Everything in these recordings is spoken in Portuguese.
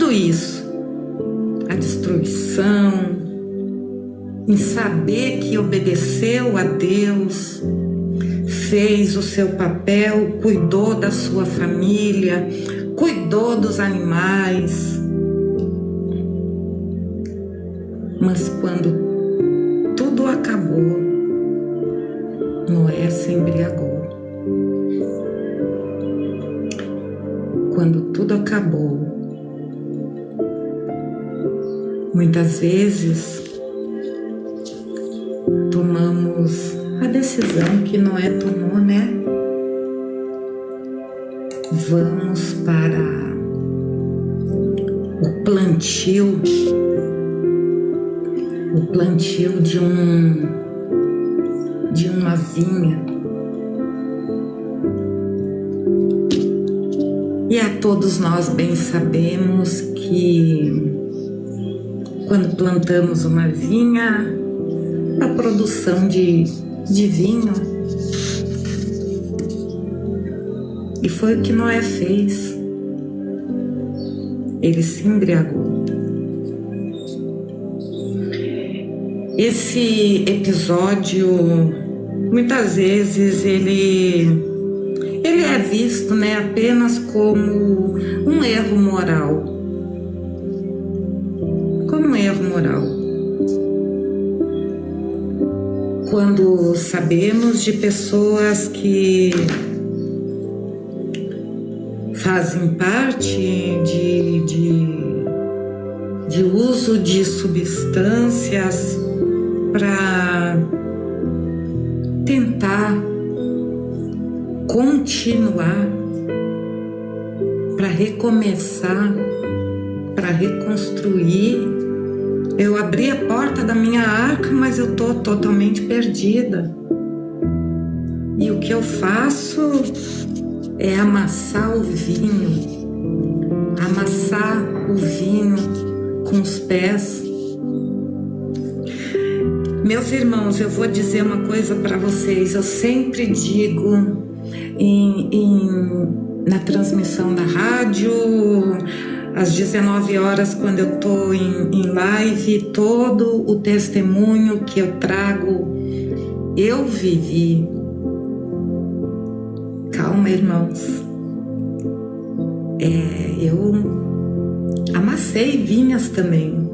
tudo isso, a destruição, em saber que obedeceu a Deus, fez o seu papel, cuidou da sua família, cuidou dos animais. Mas quando tudo acabou, Noé se embriagou. Quando tudo acabou, muitas vezes tomamos a decisão que Noé tomou, né? Vamos para o plantio de uma vinha. E a todos nós bem sabemos que quando plantamos uma vinha, a produção de vinho, e foi o que Noé fez. Ele se embriagou. Esse episódio, muitas vezes, ele é visto, né, apenas como um erro moral. Como um erro moral. Quando sabemos de pessoas que fazem parte de uso de substâncias para tentar continuar, para recomeçar, para reconstruir. Eu abri a porta da minha arca, mas eu estou totalmente perdida. E o que eu faço é amassar o vinho com os pés. Meus irmãos, eu vou dizer uma coisa para vocês. Eu sempre digo na transmissão da rádio, às 19 horas, quando eu estou em live, todo o testemunho que eu trago, eu vivi. Calma, irmãos. Eu amassei vinhas também.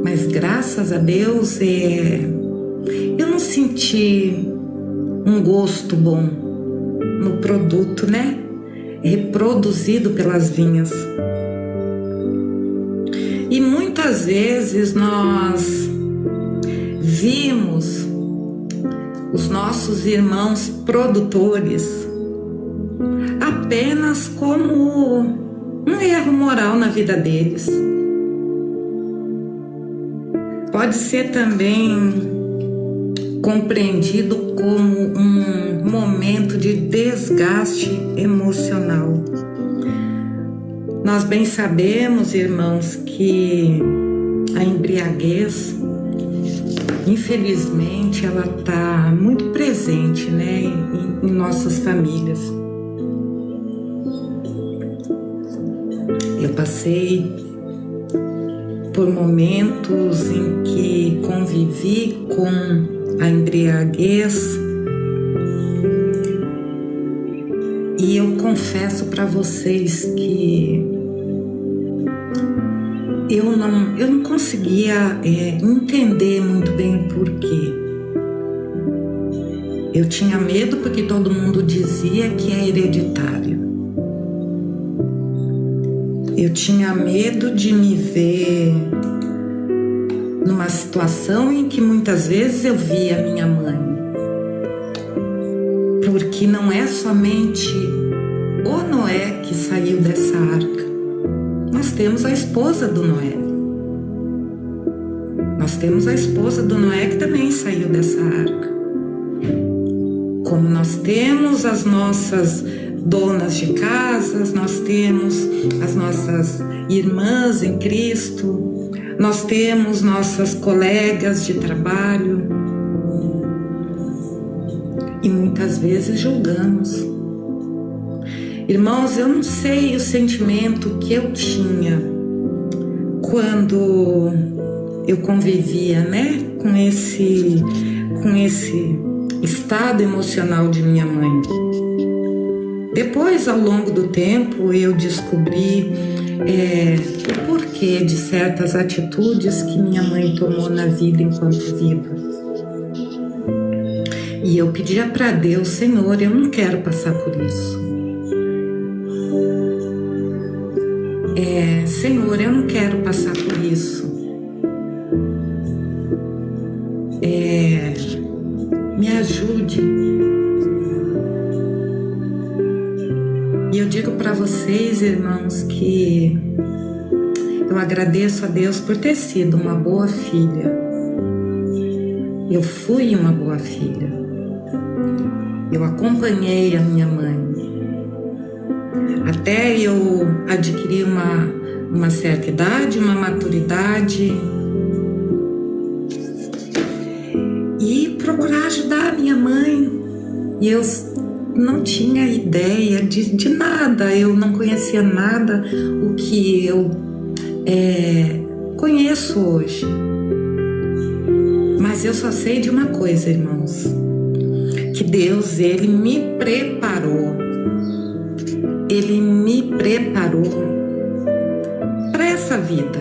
Mas graças a Deus, eu não senti um gosto bom no produto, né? Reproduzido pelas vinhas. E muitas vezes nós vimos os nossos irmãos produtores apenas como um erro moral na vida deles. Pode ser também compreendido como um momento de desgaste emocional. Nós bem sabemos, irmãos, que a embriaguez, infelizmente, ela está muito presente, né, em nossas famílias. Eu passei por momentos em que convivi com a embriaguez, e eu confesso para vocês que eu não conseguia entender muito bem o porquê. Eu tinha medo porque todo mundo dizia que é hereditário. Eu tinha medo de me ver numa situação em que muitas vezes eu via minha mãe. Porque não é somente o Noé que saiu dessa arca. Nós temos a esposa do Noé. Nós temos a esposa do Noé que também saiu dessa arca. Como nós temos as nossas donas de casas, nós temos as nossas irmãs em Cristo, nós temos nossas colegas de trabalho, e muitas vezes julgamos. Irmãos, eu não sei o sentimento que eu tinha quando eu convivia, né, com esse estado emocional de minha mãe. Depois, ao longo do tempo, eu descobri o porquê de certas atitudes que minha mãe tomou na vida enquanto viva. E eu pedia para Deus: Senhor, eu não quero passar por isso. Senhor, eu não quero passar por isso. Me ajude. E eu digo para vocês, irmãos, que eu agradeço a Deus por ter sido uma boa filha. Eu fui uma boa filha. Eu acompanhei a minha mãe até eu adquirir uma certa idade, uma maturidade, e procurar ajudar a minha mãe. E eu não tinha ideia de nada, eu não conhecia nada o que eu conheço hoje. Mas eu só sei de uma coisa, irmãos, que Deus, Ele me preparou. Ele me preparou para essa vida.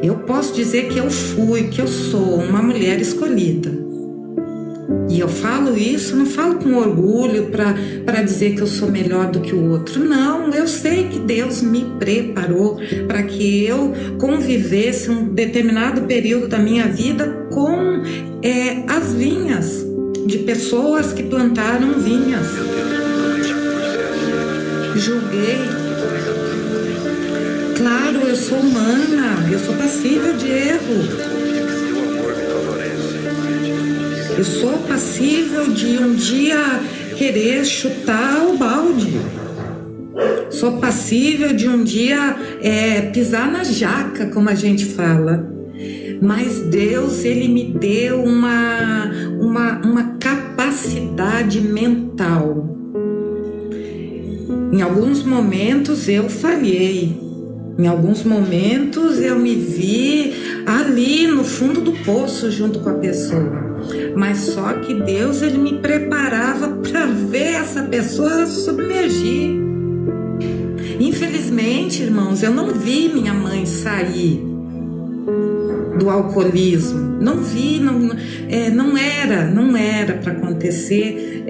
Eu posso dizer que eu sou uma mulher escolhida. E eu falo isso, não falo com orgulho para dizer que eu sou melhor do que o outro. Não, eu sei que Deus me preparou para que eu convivesse um determinado período da minha vida com as vinhas de pessoas que plantaram vinhas. Julguei. Claro, eu sou humana, eu sou passível de erro. Eu sou passível de um dia querer chutar o balde. Sou passível de um dia pisar na jaca, como a gente fala. Mas Deus, Ele me deu uma capacidade mental. Em alguns momentos eu falhei. Em alguns momentos eu me vi ali no fundo do poço junto com a pessoa. Mas só que Deus, Ele me preparava para ver essa pessoa submergir. Infelizmente, irmãos, eu não vi minha mãe sair do alcoolismo. Não vi, não era para acontecer.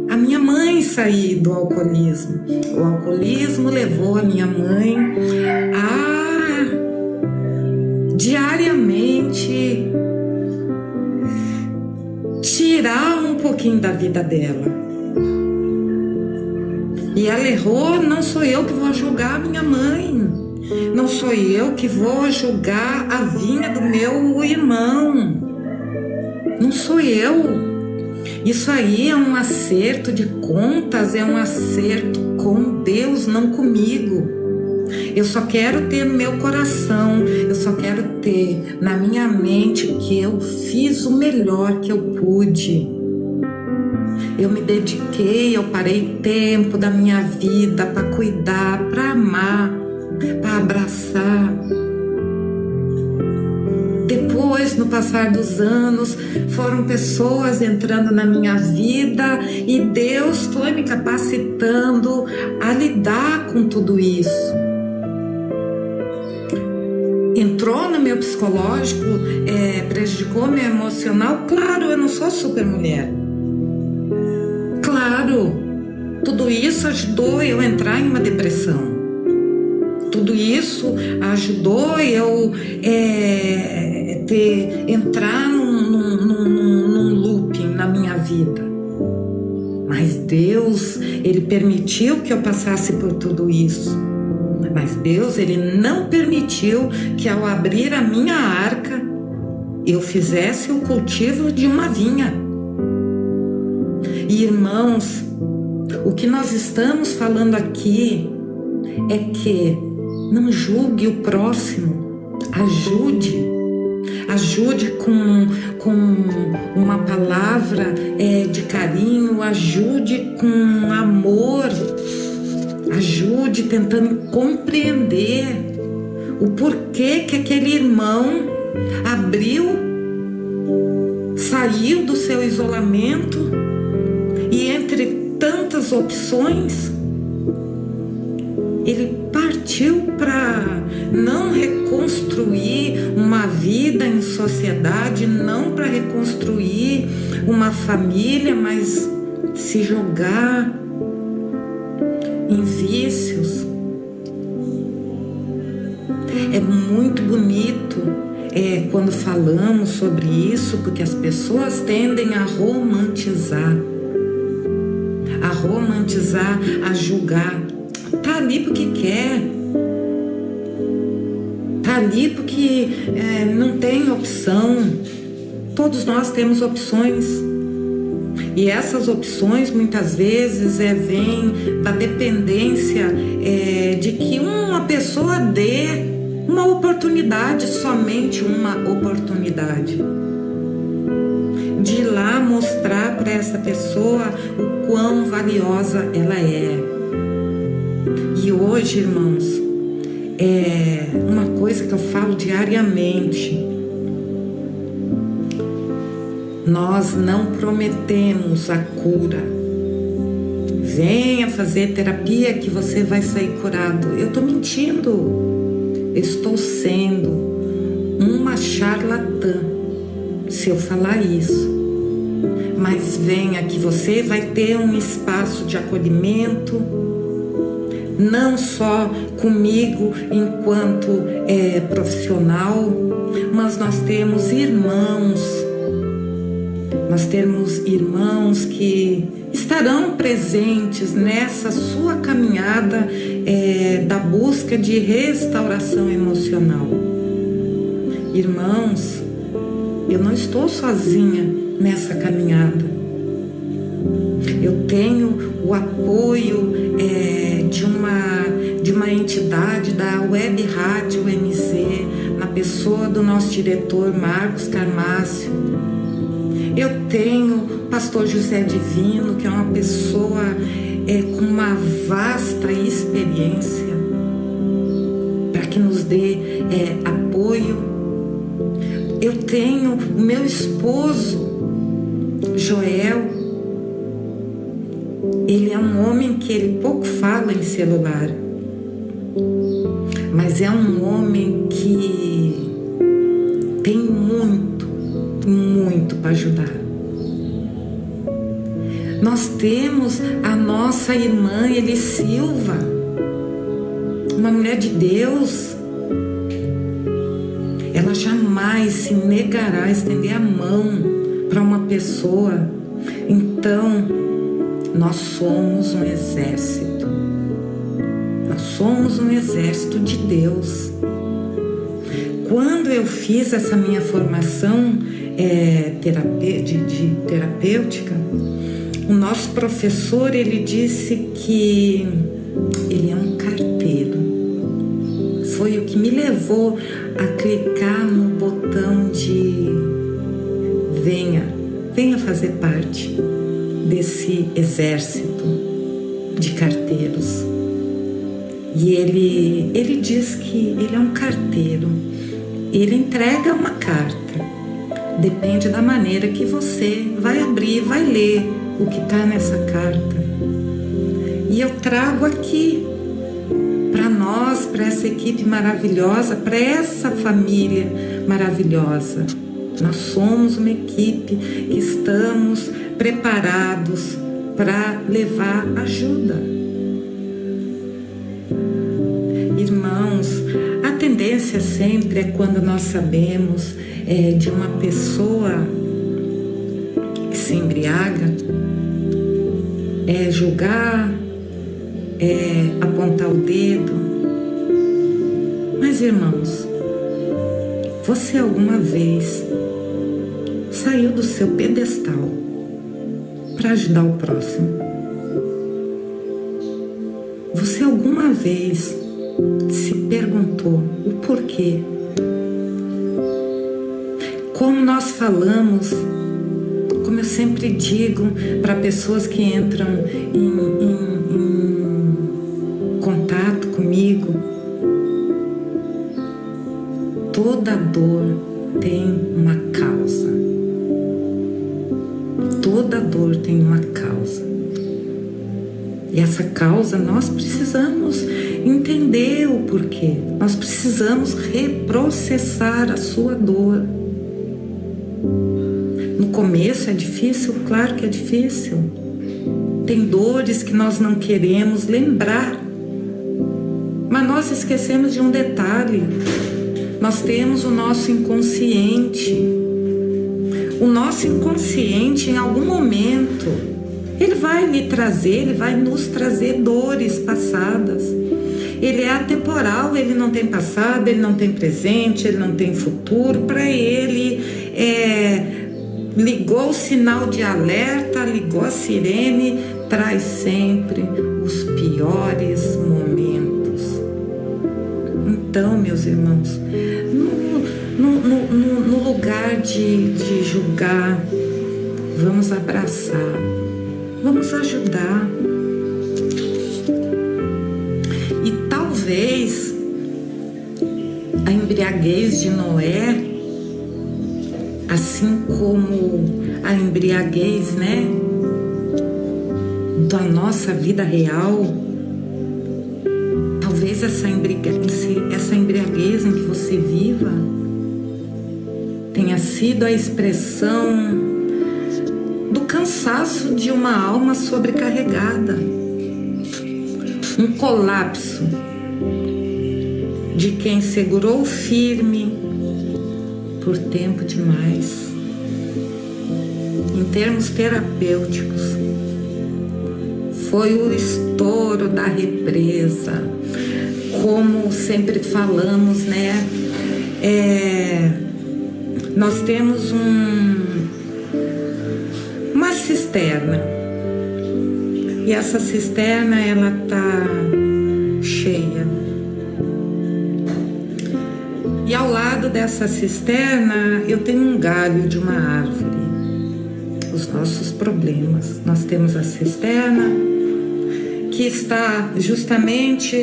A minha mãe sair do alcoolismo. O alcoolismo levou a minha mãe a diariamente tirar um pouquinho da vida dela. E ela errou, não sou eu que vou julgar a minha mãe. Não sou eu que vou julgar a vinha do meu irmão. Não sou eu. Isso aí é um acerto de contas, é um acerto com Deus, não comigo. Eu só quero ter no meu coração, eu só quero ter na minha mente que eu fiz o melhor que eu pude. Eu me dediquei, eu parei tempo da minha vida para cuidar, para amar, para abraçar. Depois, no passar dos anos, foram pessoas entrando na minha vida e Deus foi me capacitando a lidar com tudo isso. Entrou no meu psicológico, prejudicou meu emocional. Claro, eu não sou super mulher. Claro, tudo isso ajudou eu a entrar em uma depressão. Tudo isso ajudou eu entrar num looping na minha vida. Mas Deus, Ele permitiu que eu passasse por tudo isso. Mas Deus, Ele não permitiu que ao abrir a minha arca, eu fizesse o cultivo de uma vinha. E irmãos, o que nós estamos falando aqui é que não julgue o próximo, ajude. ajude com uma palavra de carinho, ajude com amor, ajude tentando compreender o porquê que aquele irmão saiu do seu isolamento e entre tantas opções, ele partiu para não reconstruir uma vida em sociedade, não para reconstruir uma família, mas se jogar em vícios. É muito bonito quando falamos sobre isso, porque as pessoas tendem a romantizar, a julgar. Tá ali porque quer, tá ali porque não tem opção. Todos nós temos opções, e essas opções muitas vezes vêm da dependência de que uma pessoa dê uma oportunidade, somente uma oportunidade, de ir lá mostrar para essa pessoa o quão valiosa ela é. E hoje, irmãos, uma coisa que eu falo diariamente: nós não prometemos a cura. Venha fazer terapia que você vai sair curado. Eu estou mentindo. Eu estou sendo uma charlatã se eu falar isso. Mas venha que você vai ter um espaço de acolhimento, não só comigo enquanto profissional, mas nós temos irmãos que estarão presentes nessa sua caminhada da busca de restauração emocional. Irmãos, eu não estou sozinha nessa caminhada. Eu tenho o apoio de uma entidade da Web Rádio MZ, na pessoa do nosso diretor Marcos Carmácio. Eu tenho o pastor José Divino, que é uma pessoa com uma vasta experiência, para que nos dê apoio. Eu tenho o meu esposo, Joel. Ele é um homem que ele pouco fala em celular, mas é um homem que tem muito para ajudar. Nós temos a nossa irmã Eli Silva, uma mulher de Deus. Ela jamais se negará a estender a mão para uma pessoa. Então, nós somos um exército. Nós somos um exército de Deus. Quando eu fiz essa minha formação de terapêutica, o nosso professor, ele disse que ele é um carteiro. Foi o que me levou a clicar no botão de venha fazer parte desse exército de carteiros. E ele diz que ele é um carteiro. Ele entrega uma carta. Depende da maneira que você vai abrir, vai ler o que está nessa carta. E eu trago aqui para nós, para essa equipe maravilhosa, para essa família maravilhosa. Nós somos uma equipe que estamos preparados para levar ajuda. Irmãos, a tendência sempre é, quando nós sabemos de uma pessoa que se embriaga, julgar, apontar o dedo. Mas, irmãos, você alguma vez saiu do seu pedestal para ajudar o próximo? Você alguma vez se perguntou o porquê? como nós falamos, como eu sempre digo para pessoas que entram em contato comigo, toda dor tem uma causa. Toda dor tem uma causa. E essa causa nós precisamos entender o porquê. Nós precisamos reprocessar a sua dor. No começo é difícil? Claro que é difícil. Tem dores que nós não queremos lembrar. Mas nós esquecemos de um detalhe. Nós temos o nosso inconsciente. O nosso inconsciente, em algum momento, ele vai nos trazer dores passadas. Ele é atemporal, ele não tem passado, ele não tem presente, ele não tem futuro. Para ele, ligou o sinal de alerta, ligou a sirene, traz sempre os piores momentos. Então, meus irmãos, no lugar de julgar, vamos abraçar, vamos ajudar. E talvez a embriaguez de Noé, assim como a embriaguez, né, da nossa vida real, talvez essa embriaguez em que você viva tenha sido a expressão do cansaço de uma alma sobrecarregada, um colapso de quem segurou firme por tempo demais. Em termos terapêuticos, foi o estouro da represa, como sempre falamos, né? Nós temos uma cisterna, e essa cisterna ela tá cheia, e ao lado dessa cisterna eu tenho um galho de uma árvore. Os nossos problemas, nós temos a cisterna que está justamente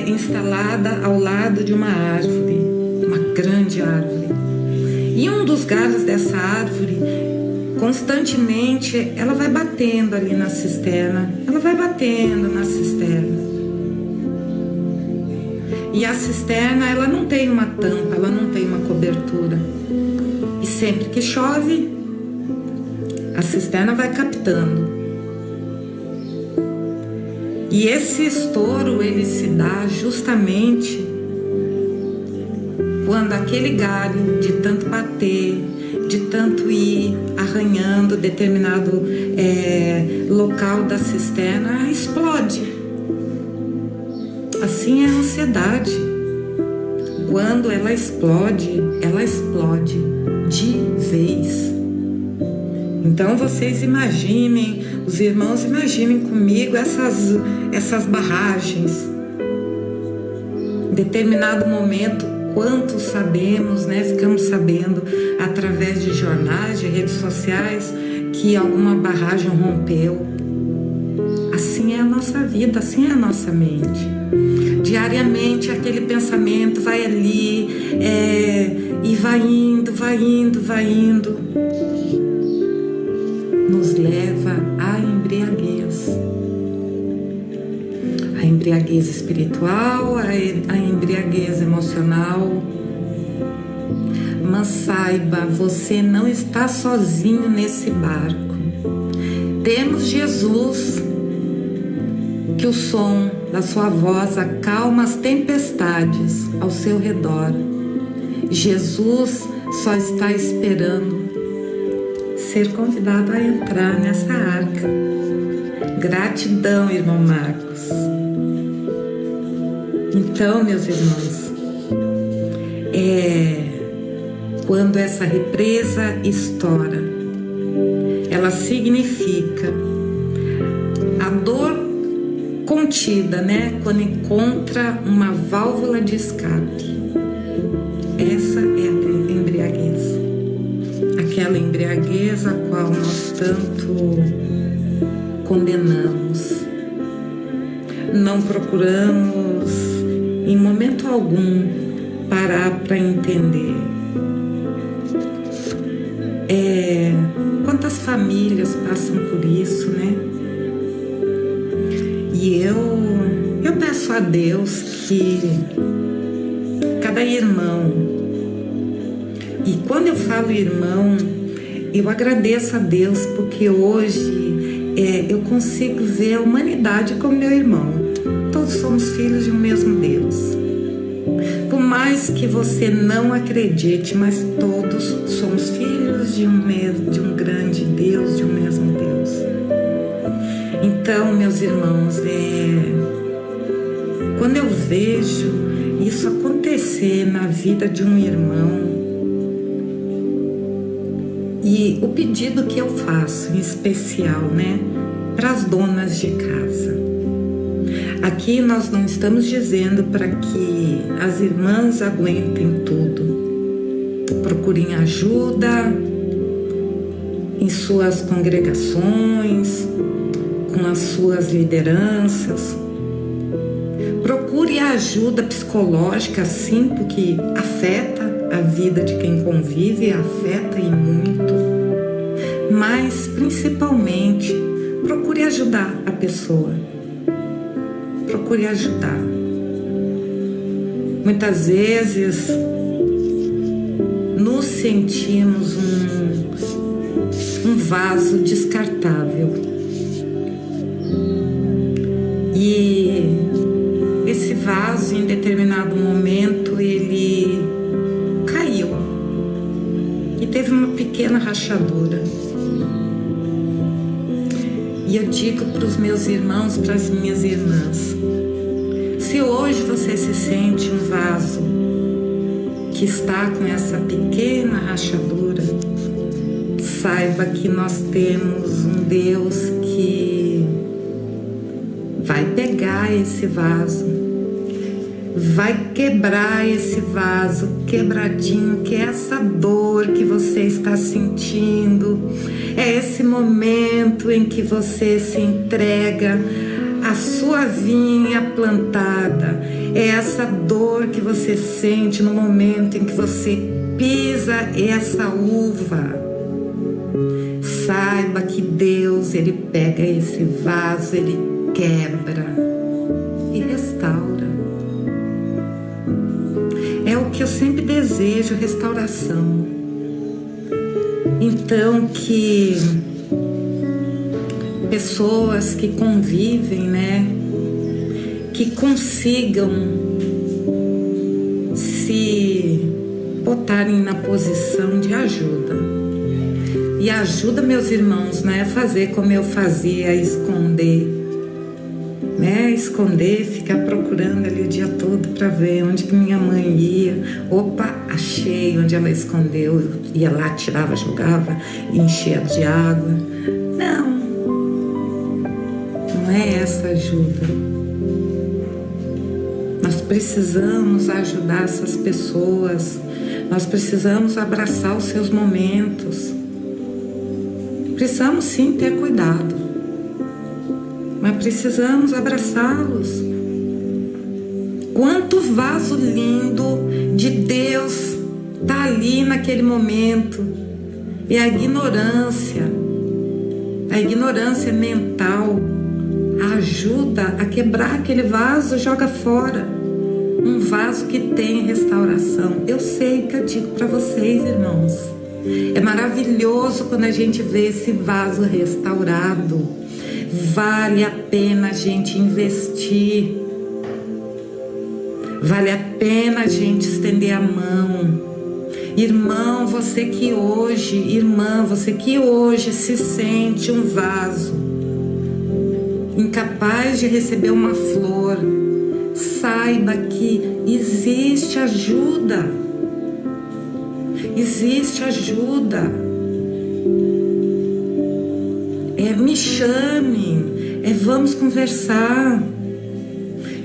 instalada ao lado de uma árvore, uma grande árvore. E um dos galhos dessa árvore, constantemente, ela vai batendo ali na cisterna. Ela vai batendo na cisterna. E a cisterna, ela não tem uma tampa, ela não tem uma cobertura. E sempre que chove, a cisterna vai captando. E esse estouro, ele se dá justamente quando aquele galho, de tanto bater, de tanto ir arranhando determinado local da cisterna, explode. Assim é a ansiedade. Quando ela explode de vez. Então vocês imaginem, os irmãos imaginem comigo essas barragens. Em determinado momento, quantos sabemos, né? Ficamos sabendo através de jornais, de redes sociais, que alguma barragem rompeu. Assim é a nossa vida, assim é a nossa mente. Diariamente aquele pensamento vai ali e vai indo, nos leva à embriaguez. A embriaguez espiritual, a embriaguez emocional. Mas saiba, você não está sozinho nesse barco. Temos Jesus, que o som da sua voz acalma as tempestades ao seu redor. Jesus só está esperando ser convidado a entrar nessa arca. Gratidão, irmão Marcos. Então, meus irmãos, quando essa represa estoura, ela significa a dor contida, né? Quando encontra uma válvula de escape. Essa é a embriaguez. aquela embriaguez a qual nós tanto condenamos. Não procuramos em momento algum parar para entender. Quantas famílias passam por isso, né? E eu peço a Deus que cada irmão, e quando eu falo irmão, eu agradeço a Deus porque hoje eu consigo ver a humanidade como meu irmão. Todos somos filhos de um mesmo Deus. Por mais que você não acredite, mas todos somos filhos de um grande Deus, de um mesmo Deus. Então, meus irmãos, quando eu vejo isso acontecer na vida de um irmão, e o pedido que eu faço, em especial, né, para as donas de casa. Aqui nós não estamos dizendo para que as irmãs aguentem tudo. Procurem ajuda em suas congregações, com as suas lideranças. Procure ajuda psicológica, sim, porque afeta a vida de quem convive, afeta e muito. Mas, principalmente, procure ajudar a pessoa. Procure ajudar. Muitas vezes nos sentimos um vaso descartável. E esse vaso, em determinado momento, ele caiu e teve uma pequena rachadura. E eu digo para os meus irmãos, para as minhas irmãs, se hoje você se sente um vaso que está com essa pequena rachadura, saiba que nós temos um Deus que vai pegar esse vaso, vai quebrar esse vaso quebradinho, que é essa dor que você está sentindo, é esse momento em que você se entrega à sua vinha plantada, é essa dor que você sente no momento em que você pisa essa uva. Saiba que Deus, Ele pega esse vaso, Ele quebra e restaura. É o que eu sempre desejo, restauração. Então, que pessoas que convivem, né, que consigam se botarem na posição de ajuda. E ajuda, meus irmãos, não é fazer como eu fazia, esconder, né? Esconder, ficar procurando ali o dia todo para ver onde que minha mãe ia. Opa, achei onde ela escondeu. Ia lá, tirava, jogava, enchia de água. Não é essa ajuda. Nós precisamos ajudar essas pessoas. Nós precisamos abraçar os seus momentos. Precisamos sim ter cuidado, mas precisamos abraçá-los. Quanto vaso lindo de Deus está ali naquele momento. E a ignorância mental ajuda a quebrar aquele vaso, joga fora. Um vaso que tem restauração. Eu sei que eu digo para vocês, irmãos, é maravilhoso quando a gente vê esse vaso restaurado. Vale a pena a gente investir. Vale a pena a gente estender a mão. Irmão, você que hoje, irmã, você que hoje se sente um vaso incapaz de receber uma flor, saiba que existe ajuda. Existe ajuda. Me chame, vamos conversar.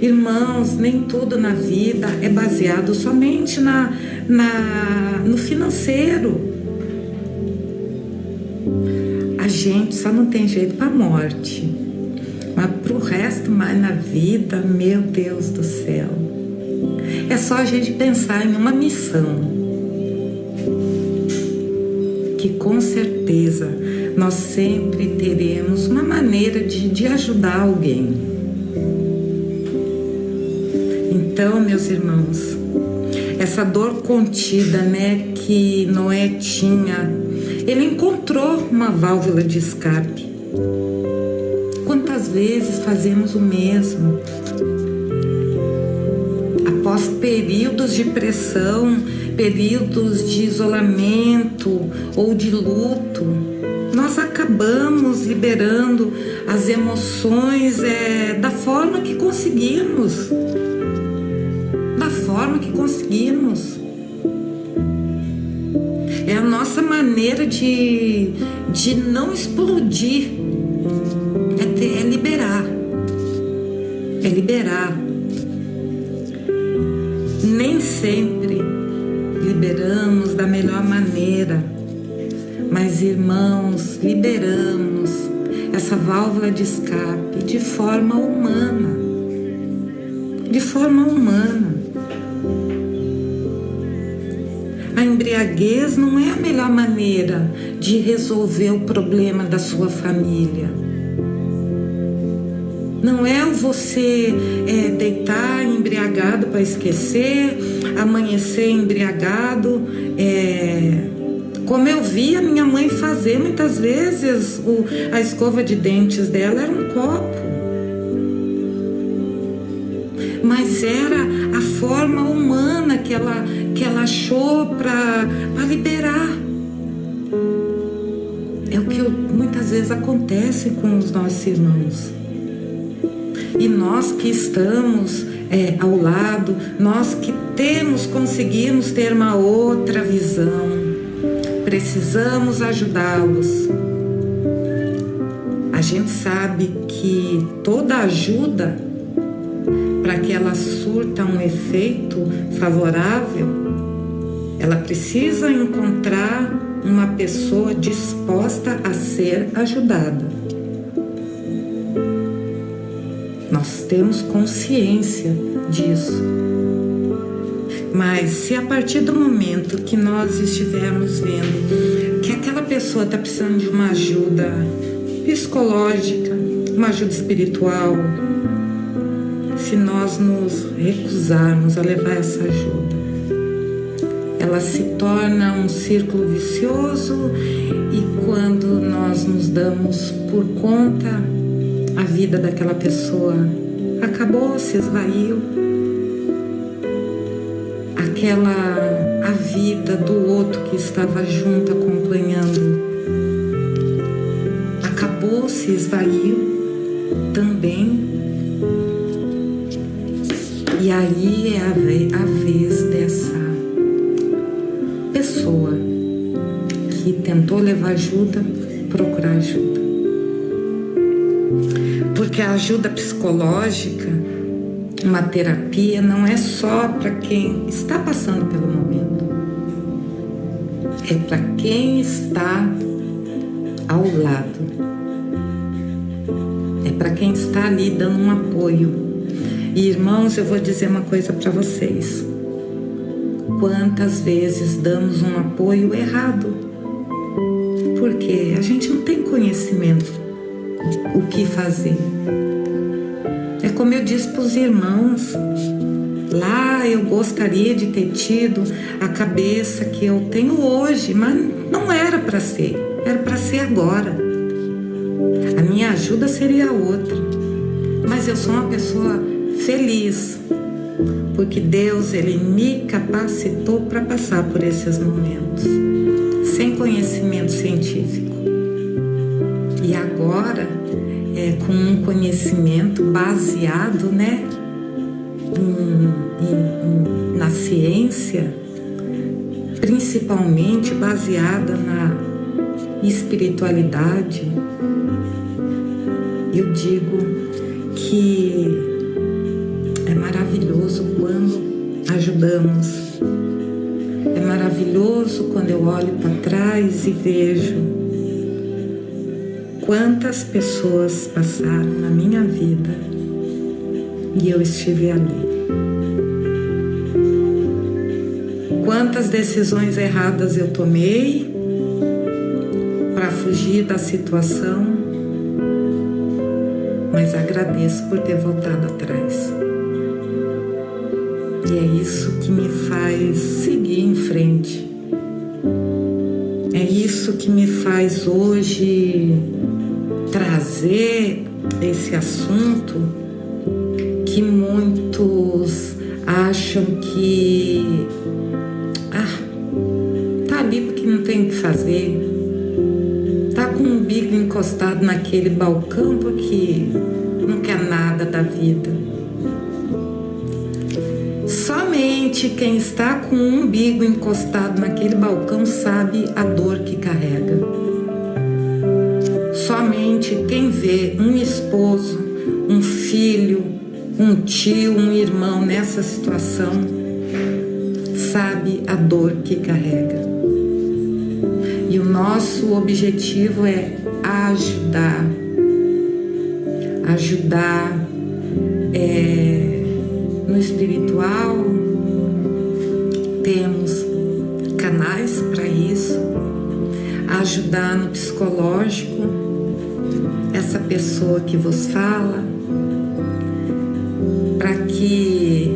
Irmãos, nem tudo na vida é baseado somente no financeiro. gente só não tem jeito para a morte, mas para o resto, mais na vida, meu Deus do céu, é só a gente pensar em uma missão, que com certeza nós sempre teremos uma maneira de ajudar alguém. Então, meus irmãos, essa dor contida, né, que Noé tinha, ele encontrou uma válvula de escape. Quantas vezes fazemos o mesmo? Após períodos de pressão, períodos de isolamento ou de luto, nós acabamos liberando as emoções da forma que conseguimos. É a nossa maneira de não explodir, é liberar. Nem sempre liberamos da melhor maneira, mas, irmãos, liberamos essa válvula de escape de forma humana. A embriaguez não é a melhor maneira de resolver o problema da sua família. Não é você deitar embriagado para esquecer, amanhecer embriagado. Como eu vi a minha mãe fazer muitas vezes, a escova de dentes dela era um copo. Mas era a forma humana que ela achou para liberar. É o que muitas vezes acontece com os nossos irmãos. E nós que estamos ao lado, nós que conseguimos ter uma outra visão, precisamos ajudá-los. A gente sabe que toda ajuda, para que ela surta um efeito favorável, ela precisa encontrar uma pessoa disposta a ser ajudada. Nós temos consciência disso. Mas se a partir do momento que nós estivermos vendo que aquela pessoa está precisando de uma ajuda psicológica, uma ajuda espiritual, se nós nos recusarmos a levar essa ajuda, ela se torna um círculo vicioso, e quando nós nos damos por conta, a vida daquela pessoa acabou, se esvaiu. A vida do outro que estava junto, acompanhando, acabou, se esvaiu também. E aí é a vez dessa pessoa que tentou levar ajuda, procurar ajuda. Porque a ajuda psicológica, uma terapia, não é só para quem está passando pelo momento. É para quem está ao lado. É para quem está ali dando um apoio. E, irmãos, eu vou dizer uma coisa para vocês. Quantas vezes damos um apoio errado? Porque a gente não tem conhecimento o que fazer. É como eu disse para os irmãos, lá eu gostaria de ter tido a cabeça que eu tenho hoje, mas não era para ser, era para ser agora. A minha ajuda seria outra, mas eu sou uma pessoa feliz, porque Deus, Ele me capacitou para passar por esses momentos, sem conhecimento científico. E agora, com um conhecimento baseado, né, na ciência, principalmente baseada na espiritualidade, eu digo que é maravilhoso quando ajudamos. É maravilhoso quando eu olho para trás e vejo quantas pessoas passaram na minha vida e eu estive ali. Quantas decisões erradas eu tomei para fugir da situação, mas agradeço por ter voltado atrás. E é isso que me faz seguir em frente. É isso que me faz hoje trazer esse assunto que muitos acham que tá ali porque não tem o que fazer, tá com o umbigo encostado naquele balcão porque não quer nada da vida. Somente quem está com o umbigo encostado naquele balcão sabe a dor que carrega. Somente quem vê um esposo, um filho, um tio, um irmão nessa situação sabe a dor que carrega. E o nosso objetivo é ajudar. No espiritual, temos canais para isso. Ajudar no psicológico, essa pessoa que vos fala, para que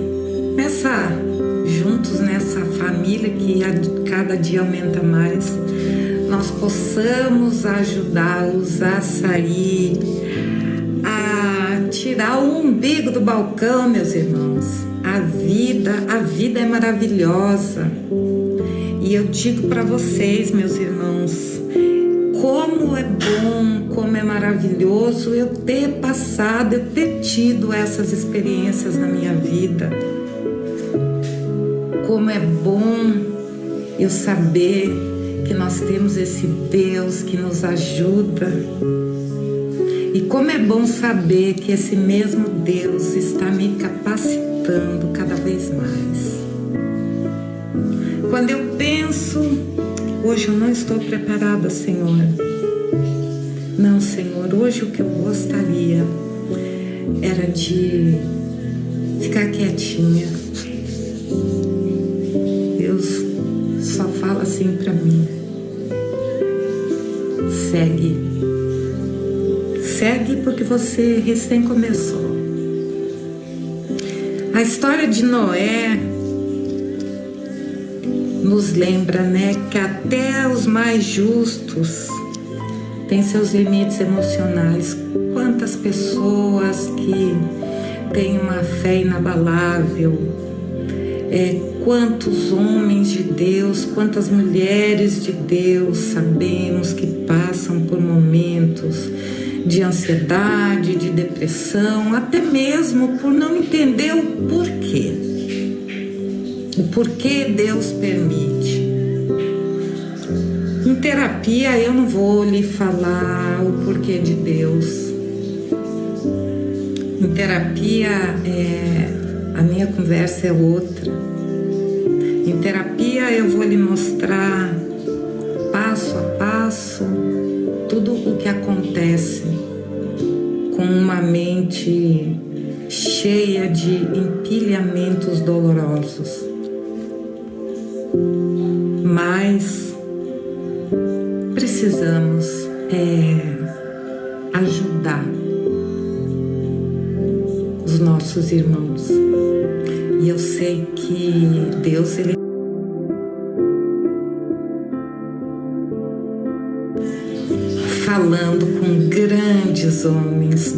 juntos nessa família que cada dia aumenta mais, nós possamos ajudá-los a sair, a tirar o umbigo do balcão, meus irmãos. A vida é maravilhosa. E eu digo para vocês, meus irmãos, como é bom, como é maravilhoso eu ter passado, eu ter tido essas experiências na minha vida. Como é bom eu saber que nós temos esse Deus que nos ajuda. E como é bom saber que esse mesmo Deus está me capacitando cada vez mais. Quando eu penso, hoje eu não estou preparada, Senhor. Não, Senhor, hoje o que eu gostaria era de ficar quietinha. Deus só fala assim pra mim: segue. Segue porque você recém começou. A história de Noé nos lembra, né, que até os mais justos têm seus limites emocionais. Quantas pessoas que têm uma fé inabalável, quantos homens de Deus, quantas mulheres de Deus sabemos que passam por momentos de ansiedade, de depressão, até mesmo por não entender o porquê. O porquê Deus permite. Em terapia eu não vou lhe falar o porquê de Deus. Em terapia a minha conversa é outra. Em terapia eu vou lhe mostrar passo a passo tudo o que acontece com uma mente cheia de empilhamentos dolorosos. Mas precisamos ajudar os nossos irmãos. E eu sei que Deus, Ele falando com grandes homens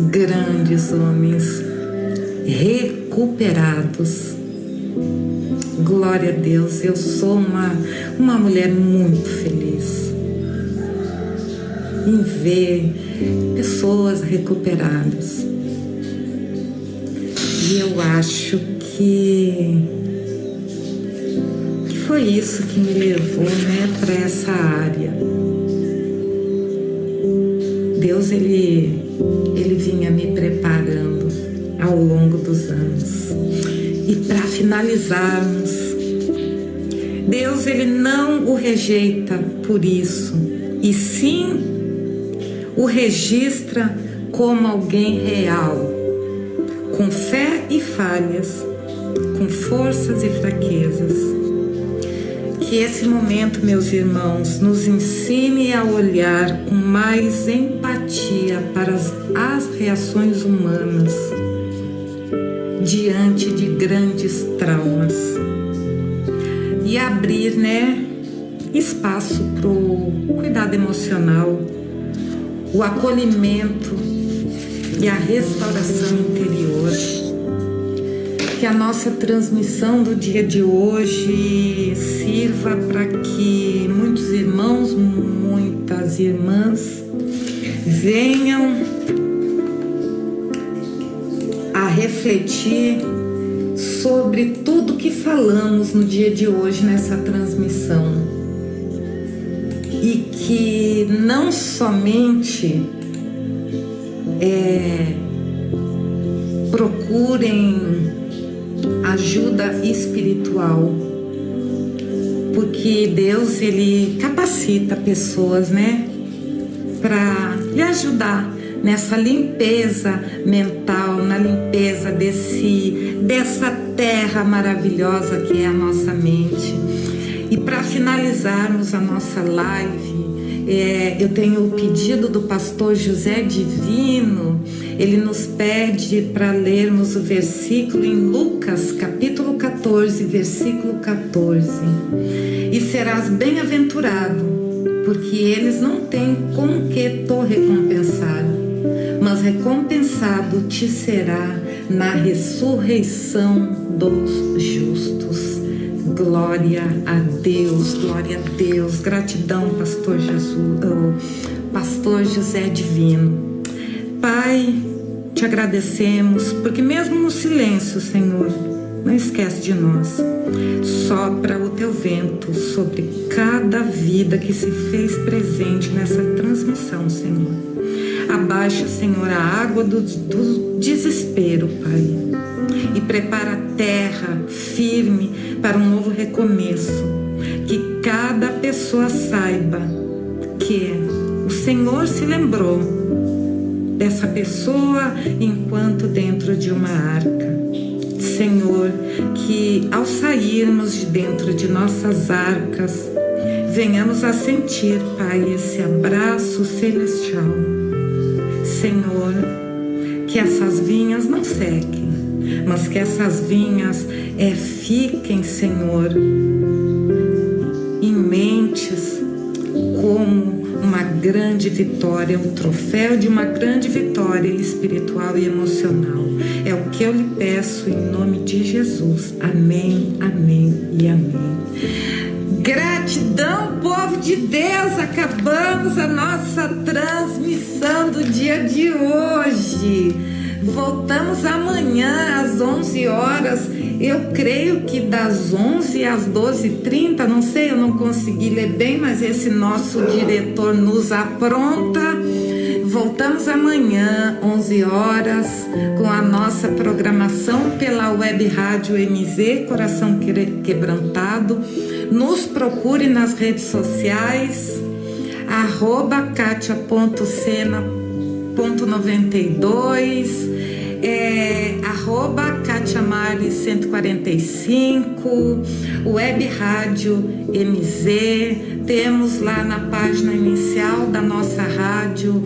recuperados. Glória a Deus, eu sou uma mulher muito feliz em ver pessoas recuperadas. E eu acho que foi isso que me levou, né, para essa área. Deus, ele vinha me preparando ao longo dos anos. E para finalizarmos, Deus, ele não o rejeita por isso, e sim o registra como alguém real, com fé e falhas, com forças e fraquezas. Que esse momento, meus irmãos, nos ensine a olhar com mais empatia para as reações humanas diante de grandes traumas e abrir, espaço para o cuidado emocional, o acolhimento e a restauração interior. Que a nossa transmissão do dia de hoje sirva para que muitos irmãos, muitas irmãs venham a refletir sobre tudo que falamos no dia de hoje nessa transmissão. E que não somente procurem ajuda espiritual, porque Deus, Ele capacita pessoas, para lhe ajudar nessa limpeza mental, na limpeza dessa terra maravilhosa que é a nossa mente. E para finalizarmos a nossa live, eu tenho o pedido do pastor José Divino. Ele nos pede para lermos o versículo em Lucas, capítulo 14, versículo 14. E serás bem-aventurado, porque eles não têm com que te recompensar, mas recompensado te será na ressurreição dos justos. Glória a Deus, glória a Deus. Gratidão, pastor José Divino. Pai, te agradecemos, porque mesmo no silêncio, Senhor, não esquece de nós. Sopra o teu vento sobre cada vida que se fez presente nessa transmissão, Senhor. Abaixa, Senhor, a água do desespero, Pai, e prepara a terra firme para um novo recomeço. Que cada pessoa saiba que o Senhor se lembrou dessa pessoa enquanto dentro de uma arca. Senhor, que ao sairmos de dentro de nossas arcas, venhamos a sentir, Pai, esse abraço celestial. Senhor, que essas vinhas não sequem, mas que essas vinhas fiquem, Senhor, em mentes como uma grande vitória, um troféu de uma grande vitória espiritual e emocional. É o que eu lhe peço em nome de Jesus. Amém, amém e amém. Gratidão, povo de Deus. Acabamos a nossa transmissão do dia de hoje. Voltamos amanhã às 11 horas. Eu creio que das 11 às 12h30, não sei, eu não consegui ler bem, mas esse nosso diretor nos apronta. Voltamos amanhã, 11 horas, com a nossa programação pela Web Rádio MZ, Coração Quebrantado. Nos procure nas redes sociais, @katia.sena.92, @KatiaMari145, Web Rádio MZ. Temos lá na página inicial da nossa rádio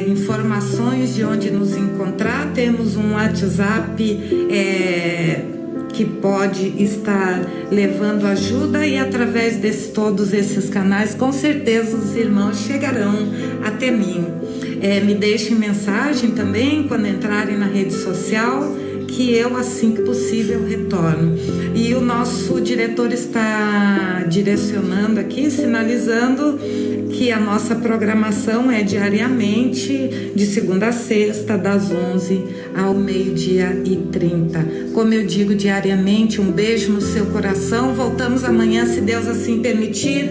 informações de onde nos encontrar. Temos um WhatsApp que pode estar levando ajuda, e através de todos esses canais, com certeza os irmãos chegarão até mim. Me deixem mensagem também quando entrarem na rede social, que eu, assim que possível, retorno. E o nosso diretor está direcionando aqui, sinalizando que a nossa programação é diariamente, de segunda a sexta, das 11 ao 12h30. Como eu digo, diariamente, um beijo no seu coração. Voltamos amanhã, se Deus assim permitir.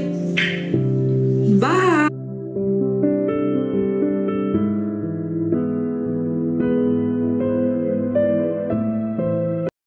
Bye!